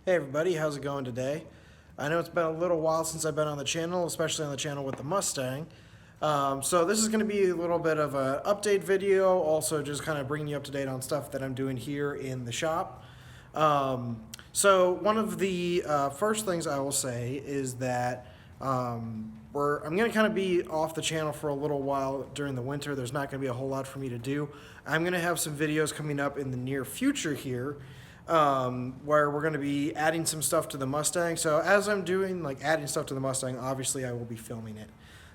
Hey everybody, how's it going today? I know it's been a little while since I've been on the channel, especially on the channel with the Mustang. So this is going to be a little bit of an update video, also just kind of bringing you up to date on stuff that I'm doing here in the shop. So one of the first things I will say is that I'm going to kind of be off the channel for a little while during the winter. There's not going to be a whole lot for me to do. I'm going to have some videos coming up in the near future here. Where we're going to be adding some stuff to the Mustang. So as I'm doing adding stuff to the Mustang, obviously I will be filming it.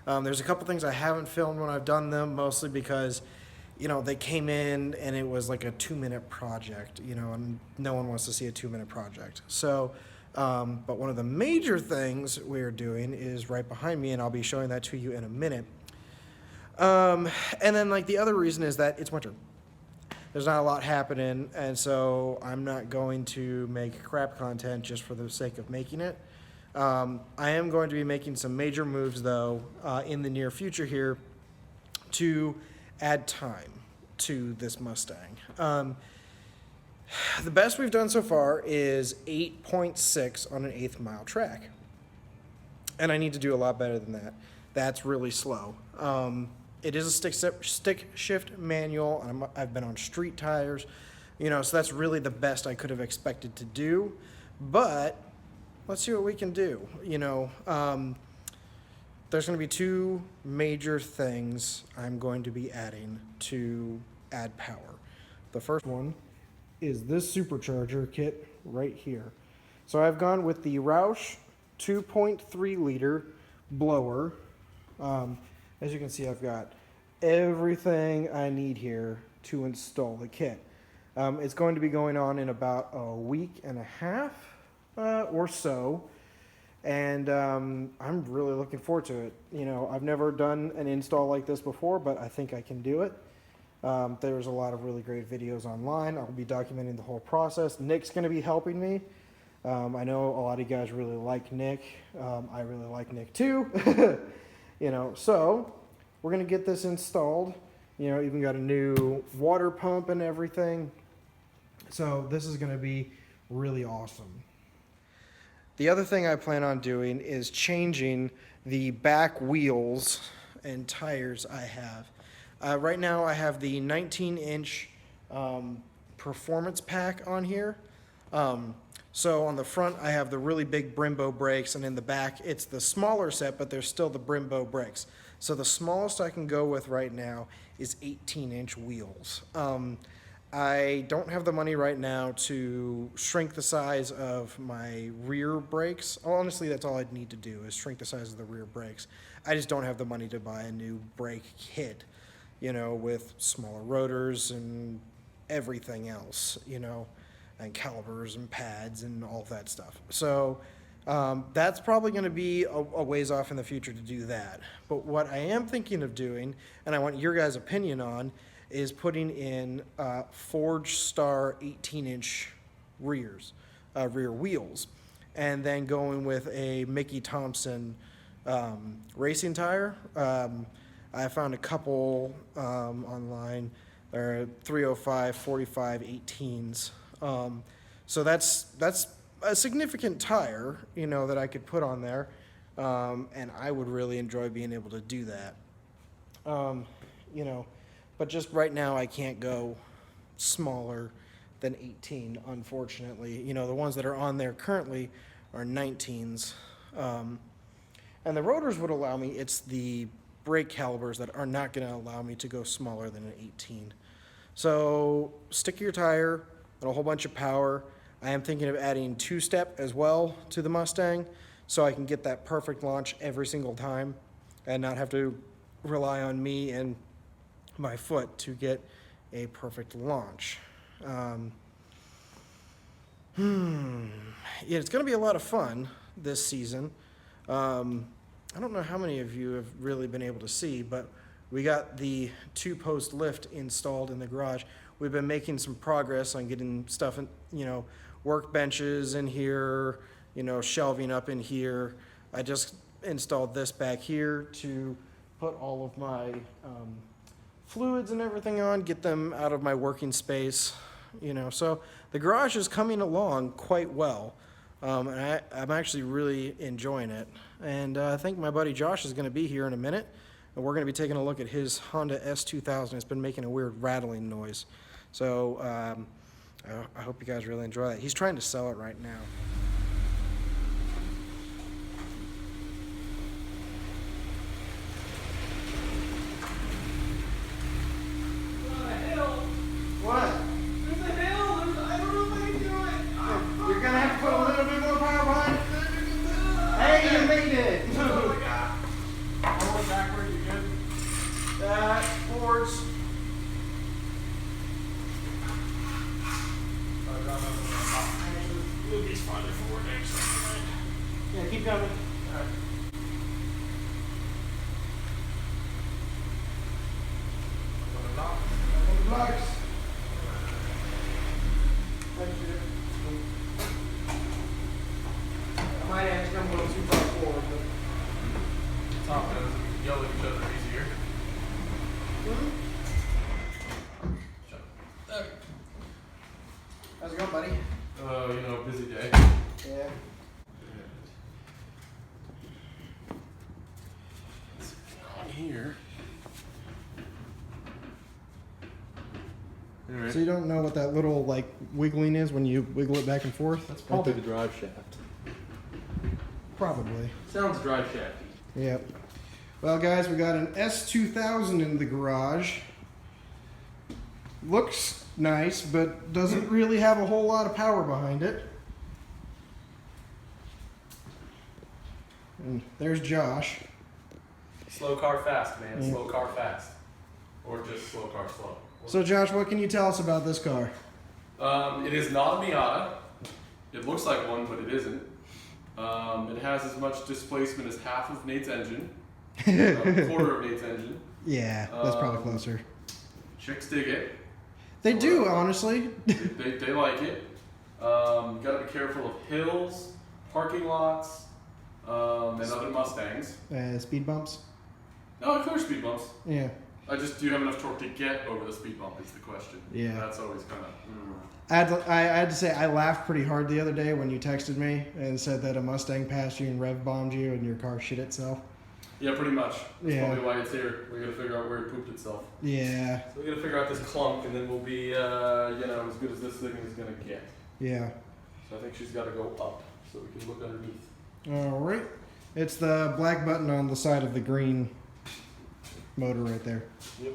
There's a couple things I haven't filmed when I've done them, mostly because, they came in and it was like a 2-minute project, and no one wants to see a 2-minute project. So, but one of the major things we're doing is right behind me, and I'll be showing that to you in a minute. And then the other reason is that it's winter. There's not a lot happening, and so I'm not going to make crap content just for the sake of making it. I am going to be making some major moves, though, in the near future here to add time to this Mustang. The best we've done so far is 8.6 on an 1/8 mile track, and I need to do a lot better than that. That's really slow. It is a stick shift manual, and I've been on street tires, so that's really the best I could have expected to do. But let's see what we can do. There's going to be two major things I'm going to be adding to add power. The first one is this supercharger kit right here. So I've gone with the Roush 2.3 liter blower. As you can see, I've got everything I need here to install the kit. It's going to be going on in about a week and a half or so, and I'm really looking forward to it. I've never done an install like this before, but I think I can do it. There's a lot of really great videos online. I'll be documenting the whole process. Nick's going to be helping me. I know a lot of you guys really like Nick. I really like Nick too. So we're going to get this installed. Even got a new water pump and everything. So this is going to be really awesome. The other thing I plan on doing is changing the back wheels and tires I have. Right now I have the 19-inch performance pack on here. So on the front, I have the really big Brembo brakes, and in the back, it's the smaller set, but there's still the Brembo brakes. So the smallest I can go with right now is 18-inch wheels. I don't have the money right now to shrink the size of my rear brakes. Honestly, that's all I'd need to do is shrink the size of the rear brakes. I just don't have the money to buy a new brake kit, with smaller rotors and everything else, and calipers and pads and all of that stuff. So that's probably going to be a ways off in the future to do that. But what I am thinking of doing, and I want your guys' opinion on, is putting in Forge Star 18-inch rear wheels, and then going with a Mickey Thompson racing tire. I found a couple online. There are 305, 45, 18s. So that's a significant tire, that I could put on there, and I would really enjoy being able to do that. But just right now I can't go smaller than 18, unfortunately. The ones that are on there currently are 19s, and the rotors would allow me. It's the brake calipers that are not going to allow me to go smaller than an 18. So stickier tire and a whole bunch of power. I am thinking of adding 2-step as well to the Mustang, so I can get that perfect launch every single time and not have to rely on me and my foot to get a perfect launch. Yeah, it's going to be a lot of fun this season. I don't know how many of you have really been able to see, but we got the 2-post lift installed in the garage. We've been making some progress on getting stuff in, workbenches in here, shelving up in here. I just installed this back here to put all of my fluids and everything on, get them out of my working space. So the garage is coming along quite well. And I'm actually really enjoying it. And I think my buddy Josh is going to be here in a minute, and we're going to be taking a look at his Honda S2000. It's been making a weird rattling noise. So I hope you guys really enjoy that. He's trying to sell it right now. What? There's a hill! I don't know if I can do it! You're gonna have to put a little bit more power behind it. Hey, you made it! Oh my god. Going backward, you good? Forwards. Move these farther forward, actually. Yeah, keep coming. Blocks. I might have to come a little too far forward, but Top ends, we can yell at each other easier. Shut up. how's it going, buddy? You know, busy day. Yeah. On here. Alright. So you don't know what that little like wiggling is when you wiggle it back and forth? That's probably the drive shaft. Probably. Sounds drive shafty. Yep. Well, guys, we got an S2000 in the garage. Looks nice, but doesn't really have a whole lot of power behind it. And there's Josh. Slow car fast, man. Yeah. Slow car fast. Or just slow car slow. So, Josh, what can you tell us about this car? It is not a Miata. It looks like one, but it isn't. It has as much displacement as half of Nate's engine. A quarter of Nate's engine. Yeah, that's probably closer. Chicks dig it. They do, honestly. They like it. You gotta be careful of hills, parking lots, and other Mustangs. Speed bumps? No, clear speed bumps. Yeah. Do you have enough torque to get over the speed bump is the question. Yeah. That's always kind of... I had to say, I laughed pretty hard the other day when you texted me and said that a Mustang passed you and rev bombed you and your car shit itself. Yeah, pretty much. That's Yeah. probably why it's here. We gotta figure out where it pooped itself. Yeah. So we gotta figure out this clunk, and then we'll be, as good as this thing is gonna get. Yeah. So I think she's gotta go up, so we can look underneath. All right. It's the black button on the side of the green motor right there. Yep.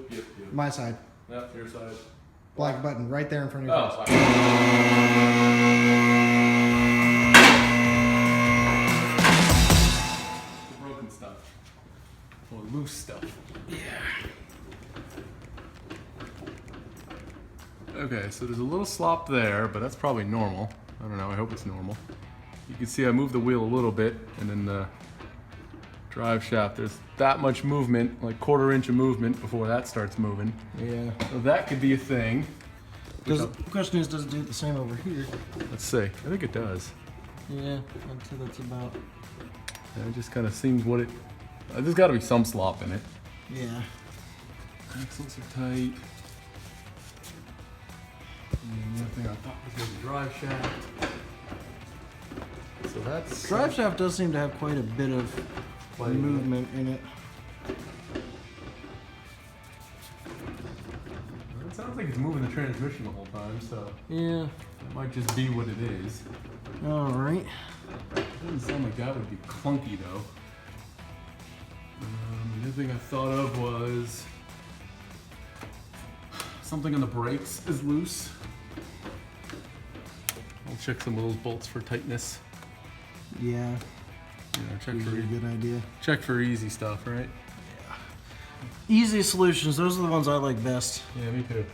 My side. Yep, your side. Black button right there in front of your face. Oh, the broken stuff. Or loose stuff. Yeah. Okay, so there's a little slop there, but that's probably normal. I don't know, I hope it's normal. You can see I moved the wheel a little bit, and then the drive shaft, there's that much movement, like 1/4 inch of movement before that starts moving. Yeah. So that could be a thing. The question is, does it do the same over here? Let's see. I think it does. Yeah, I'd say that's about. Yeah, it just kind of seems what it... there's got to be some slop in it. Yeah. Axles are tight. And the other thing I thought was the drive shaft. So that's... Drive shaft does seem to have quite a bit of movement in it. It sounds like it's moving the transmission the whole time, so Yeah. it might just be what it is. All right. It doesn't sound like that would be clunky though. The other thing I thought of was something on the brakes is loose. I'll check some of those bolts for tightness. Yeah. Check Usually a good idea. check for easy stuff, right? Easy solutions. Those are the ones I like best. Yeah, me too.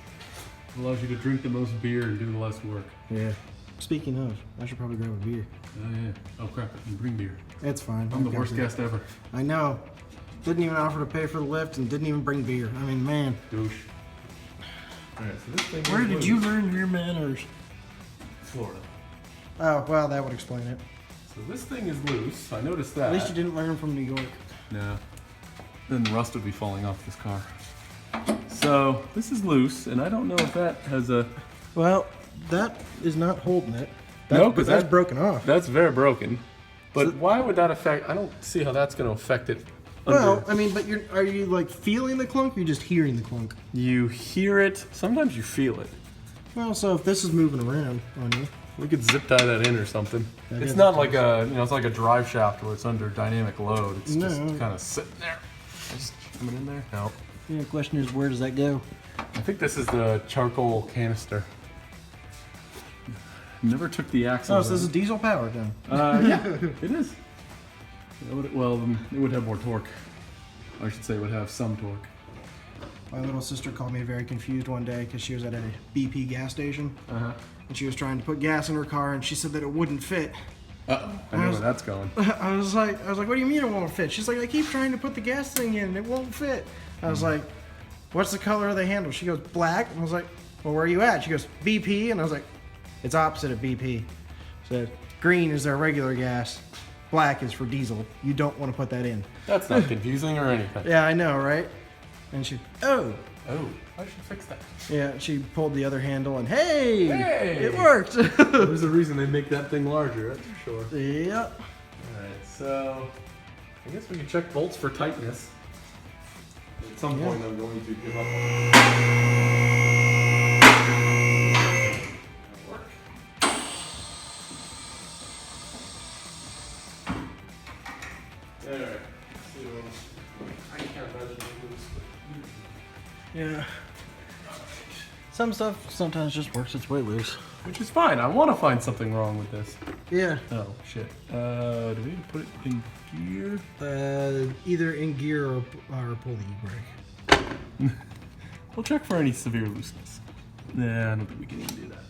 Allows you to drink the most beer and do the less work. Yeah. Speaking of, I should probably grab a beer. Oh yeah. Oh crap! You bring beer. It's fine. I'm the worst guest ever. I know. Didn't even offer to pay for the lift and didn't even bring beer. I mean, man. Douche. All right, so this thing. Where is did loose. you learn your manners? Florida. Oh, well, that would explain it. So this thing is loose. I noticed that. At least you didn't learn from New York. No. Then rust would be falling off this car. So this is loose, and I don't know if that has a. Well, that is not holding it. No, because that's broken off. That's very broken. But why would that affect? I don't see how that's going to affect it. Well, I mean, but are you like feeling the clunk or you just hearing the clunk? You hear it. Sometimes you feel it. Well, so if this is moving around on you. We could zip tie that in or something. It's not like it's like a drive shaft where it's under dynamic load. It's just kind of sitting there. Just coming in there. No. Yeah, the question is, where does that go? I think this is the charcoal canister. Never took the axle. Oh, so this is diesel powered then? Yeah, it is. Well, it would have more torque. I should say it would have some torque. My little sister called me very confused one day because she was at a BP gas station. And she was trying to put gas in her car, and she said that it wouldn't fit. Uh-oh, I know where that's going. I was like, what do you mean it won't fit? She's like, I keep trying to put the gas thing in, and it won't fit. I was like, what's the color of the handle? She goes, black. And I was like, well, where are you at? She goes, BP. And I was like, it's opposite of BP. So green is their regular gas. Black is for diesel. You don't want to put that in. That's not confusing or anything. Yeah, I know, right? And she, Oh, I should fix that. yeah, she pulled the other handle and hey, Hey! it worked. There's a reason they make that thing larger, that's for sure. Yep. Alright, so I guess we can check bolts for tightness. At some point I'm going to give up on it. Alright, so I can't imagine it loose, but Yeah. Some stuff sometimes just works its way loose. which is fine. I want to find something wrong with this. Yeah. Oh shit. Do we need to put it in gear? Either in gear or pull the e-brake. We'll check for any severe looseness. Nah, I don't think we can even do that.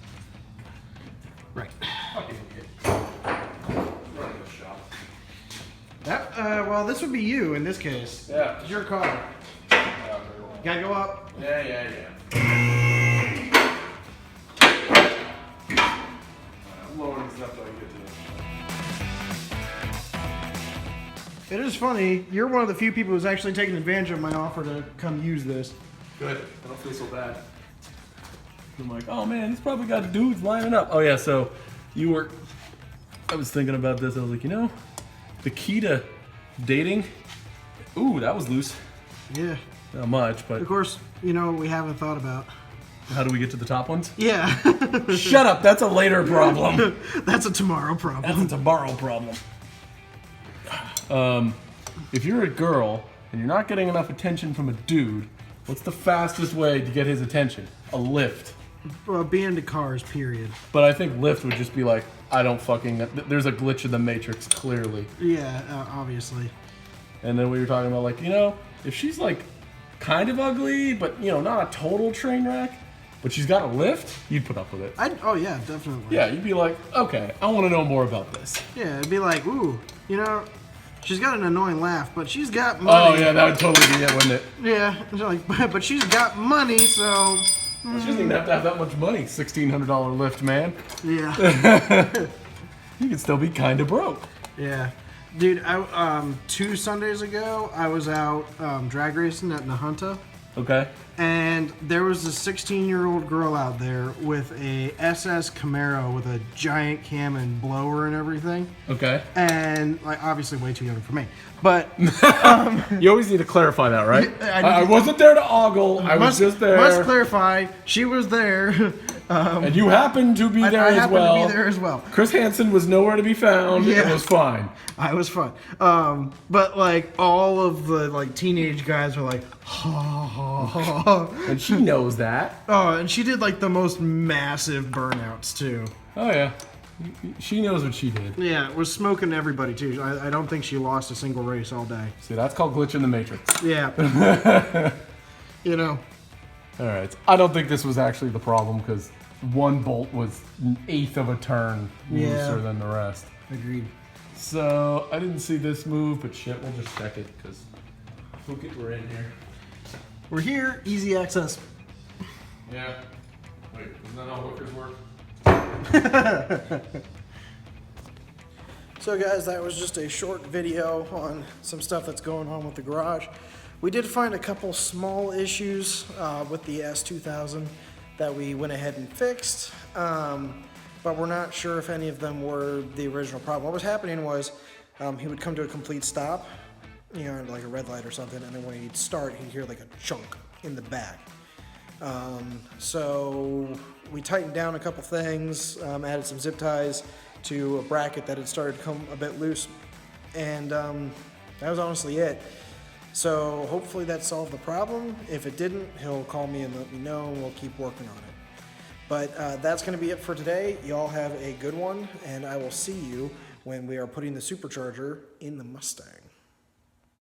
Right. Fucking okay. Running the shop. That, well, this would be you in this case. Yeah. It's your car. Gotta go up. Yeah. I'm lowering this up so I can get to this. It is funny. You're one of the few people who's actually taken advantage of my offer to come use this. Good. I don't feel so bad. I'm like, oh man, he's probably got dudes lining up. Oh yeah, so I was thinking about this. I was like, the key to dating. Ooh, that was loose. Yeah. Not much, but Of course, we haven't thought about. how do we get to the top ones? Yeah. Shut up, that's a later problem. That's a tomorrow problem. That's a tomorrow problem. If you're a girl and you're not getting enough attention from a dude, what's the fastest way to get his attention? A lift. Well, be into cars, period. But I think lift would just be like, I don't fucking, there's a glitch in the matrix, clearly. Yeah, obviously. And then we were talking about like, if she's like kind of ugly, but not a total train wreck, but she's got a lift, you'd put up with it. Oh yeah, definitely. Yeah, you'd be like, okay, I want to know more about this. Yeah, it'd be like, ooh, she's got an annoying laugh, but she's got money. Oh yeah, that would totally be it, wouldn't it? Yeah, it's like, but she's got money, so. She doesn't even have to have that much money. $1,600 lift, man. Yeah. You could still be kind of broke. Yeah. Dude, 2 Sundays ago, I was out drag racing at Nahunta. Okay. And there was a 16-year-old girl out there with a SS Camaro with a giant cam and blower and everything. Okay. And, like, obviously way too young for me. But You always need to clarify that, right? I I wasn't there to ogle. I was just there. Must clarify, she was there. And you happened to be there I as happened well. to be there as well. Chris Hansen was nowhere to be found. Yeah. It was fine. I was fun. But like all of the like teenage guys were like, ha ha ha. And she knows that. Oh, and she did like the most massive burnouts too. Oh yeah. She knows what she did. Yeah, was smoking everybody too. I don't think she lost a single race all day. See, that's called glitch in the matrix. Yeah. All right. I don't think this was actually the problem because one bolt was an eighth of a turn looser than the rest. Agreed. So I didn't see this move, but shit, we'll just check it because we're in here. We're here, easy access. Yeah. Wait, isn't that how hookers work? So guys, that was just a short video on some stuff that's going on with the garage. We did find a couple small issues with the S2000 that we went ahead and fixed. but we're not sure if any of them were the original problem. What was happening was he would come to a complete stop, you know, like a red light or something, and then when he'd start, he'd hear like a chunk in the back. So we tightened down a couple things, added some zip ties to a bracket that had started to come a bit loose, and that was honestly it. So hopefully that solved the problem. If it didn't, he'll call me and let me know, and we'll keep working on it. But that's going to be it for today. Y'all have a good one, and I will see you when we are putting the supercharger in the Mustang.